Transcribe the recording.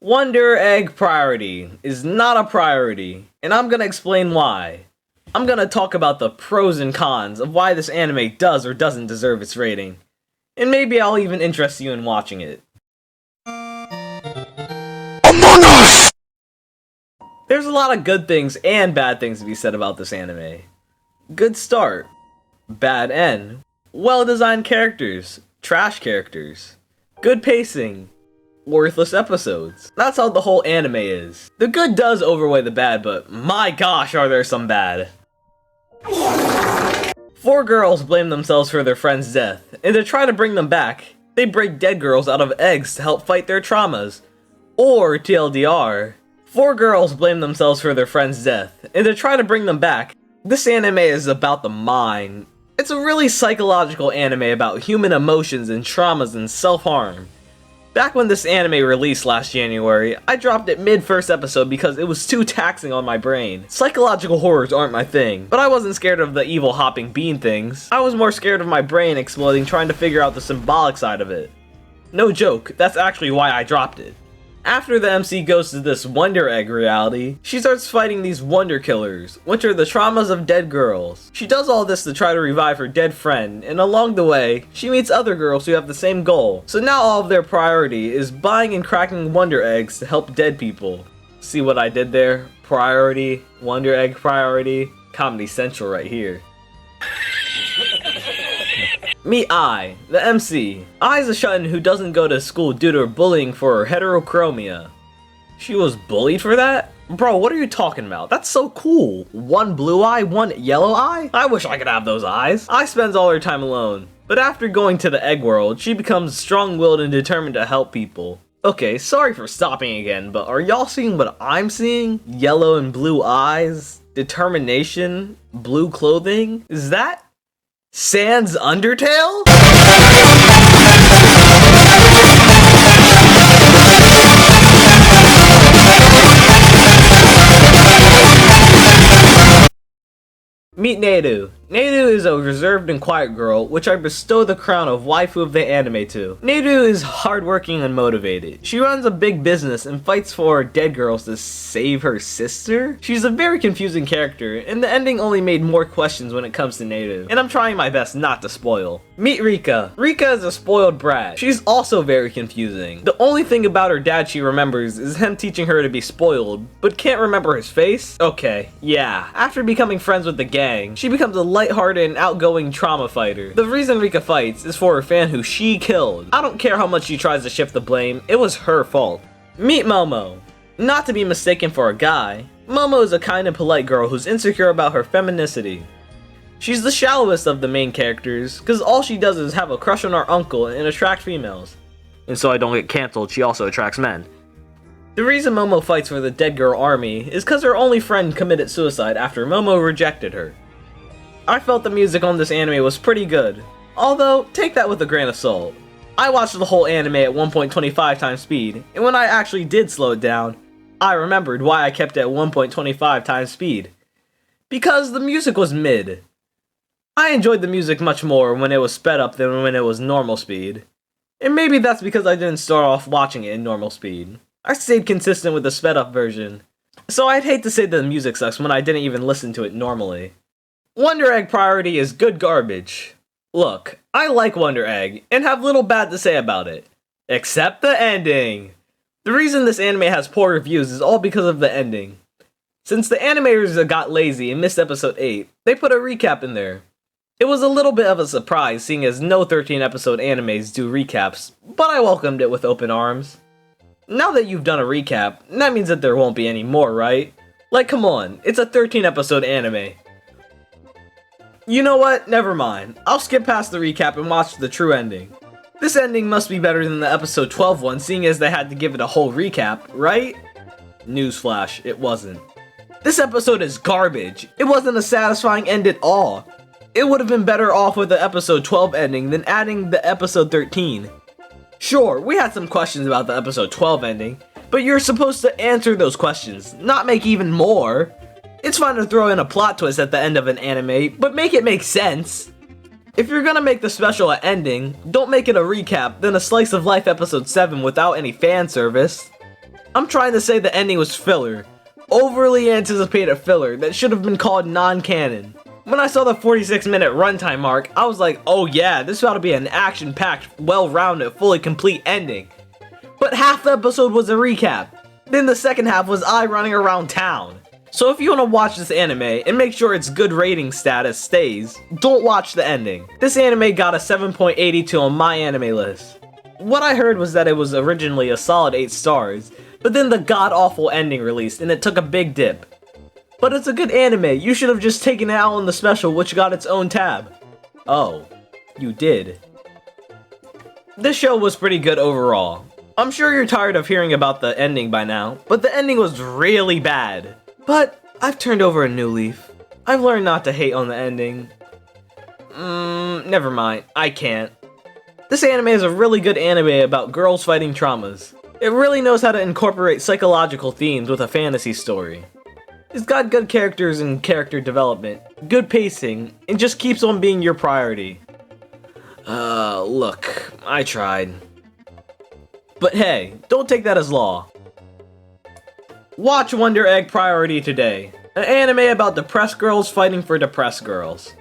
Wonder Egg priority is not a priority, and I'm gonna explain why. I'm gonna talk about the pros and cons of why this anime does or doesn't deserve its rating. And maybe I'll even interest you in watching it. Among Us! There's a lot of good things and bad things to be said about this anime. Good start. Bad end. Well-designed characters. Trash characters. Good pacing. Worthless episodes. That's how the whole anime is. The good does overweigh the bad, but my gosh are there some bad. 4 girls blame themselves for their friend's death, and to try to bring them back, they break dead girls out of eggs to help fight their traumas. Or TLDR, 4 girls blame themselves for their friend's death, and to try to bring them back, this anime is about the mind. It's a really psychological anime about human emotions and traumas and self-harm. Back when this anime released last January, I dropped it mid-first episode because it was too taxing on my brain. Psychological horrors aren't my thing, but I wasn't scared of the evil hopping bean things. I was more scared of my brain exploding trying to figure out the symbolic side of it. No joke, that's actually why I dropped it. After the MC goes to this Wonder Egg reality, she starts fighting these Wonder Killers, which are the traumas of dead girls. She does all this to try to revive her dead friend, and along the way, she meets other girls who have the same goal. So now all of their priority is buying and cracking Wonder Eggs to help dead people. See what I did there? Priority, Wonder Egg priority, Comedy Central right here. Meet I, the MC. I is a shut-in who doesn't go to school due to bullying for her heterochromia. She was bullied for that? Bro, what are you talking about? That's so cool. 1 blue eye, 1 yellow eye? I wish I could have those eyes. I spends all her time alone. But after going to the egg world, she becomes strong-willed and determined to help people. Okay, sorry for stopping again, but are y'all seeing what I'm seeing? Yellow and blue eyes, determination, blue clothing? Is that Sans Undertale? Meet Neiru. Neiru is a reserved and quiet girl, which I bestow the crown of waifu of the anime to. Neiru is hardworking and motivated. She runs a big business and fights for dead girls to save her sister? She's a very confusing character, and the ending only made more questions when it comes to Neiru, and I'm trying my best not to spoil. Meet Rika. Rika is a spoiled brat. She's also very confusing. The only thing about her dad she remembers is him teaching her to be spoiled, but can't remember his face? Okay, yeah. After becoming friends with the gang, she becomes a lighthearted and outgoing trauma fighter. The reason Rika fights is for her fan who she killed. I don't care how much she tries to shift the blame, it was her fault. Meet Momo. Not to be mistaken for a guy, Momo is a kind and polite girl who's insecure about her femininity. She's the shallowest of the main characters, cause all she does is have a crush on her uncle and attract females. And so I don't get cancelled, she also attracts men. The reason Momo fights for the dead girl army is cause her only friend committed suicide after Momo rejected her. I felt the music on this anime was pretty good, although take that with a grain of salt. I watched the whole anime at 1.25 times speed, and when I actually did slow it down, I remembered why I kept it at 1.25 times speed. Because the music was mid. I enjoyed the music much more when it was sped up than when it was normal speed. And maybe that's because I didn't start off watching it in normal speed. I stayed consistent with the sped up version. So I'd hate to say that the music sucks when I didn't even listen to it normally. Wonder Egg priority is good garbage. Look, I like Wonder Egg, and have little bad to say about it. Except the ending! The reason this anime has poor reviews is all because of the ending. Since the animators got lazy and missed episode 8, they put a recap in there. It was a little bit of a surprise seeing as no 13 episode animes do recaps, but I welcomed it with open arms. Now that you've done a recap, that means that there won't be any more, right? Like, come on, it's a 13 episode anime. You know what? Never mind. I'll skip past the recap and watch the true ending. This ending must be better than the episode 12 one, seeing as they had to give it a whole recap, right? Newsflash, it wasn't. This episode is garbage. It wasn't a satisfying end at all. It would have been better off with the episode 12 ending than adding the episode 13. Sure, we had some questions about the episode 12 ending, but you're supposed to answer those questions, not make even more. It's fine to throw in a plot twist at the end of an anime, but make it make sense. If you're gonna make the special an ending, don't make it a recap, then a slice of life episode 7 without any fan service. I'm trying to say the ending was filler. Overly anticipated filler that should have been called non-canon. When I saw the 46-minute runtime mark, I was like, oh yeah, this ought to be an action-packed, well-rounded, fully complete ending. But half the episode was a recap. Then the second half was I running around town. So if you want to watch this anime and make sure its good rating status stays, don't watch the ending. This anime got a 7.82 on my anime list. What I heard was that it was originally a solid 8 stars, but then the god-awful ending released and it took a big dip. But it's a good anime, you should have just taken it out on the special which got its own tab. Oh, you did. This show was pretty good overall. I'm sure you're tired of hearing about the ending by now, but the ending was really bad. But I've turned over a new leaf. I've learned not to hate on the ending. Never mind, I can't. This anime is a really good anime about girls fighting traumas. It really knows how to incorporate psychological themes with a fantasy story. It's got good characters and character development, good pacing, and just keeps on being your priority. Look, I tried. But hey, don't take that as law. Watch Wonder Egg Priority today, an anime about depressed girls fighting for depressed girls.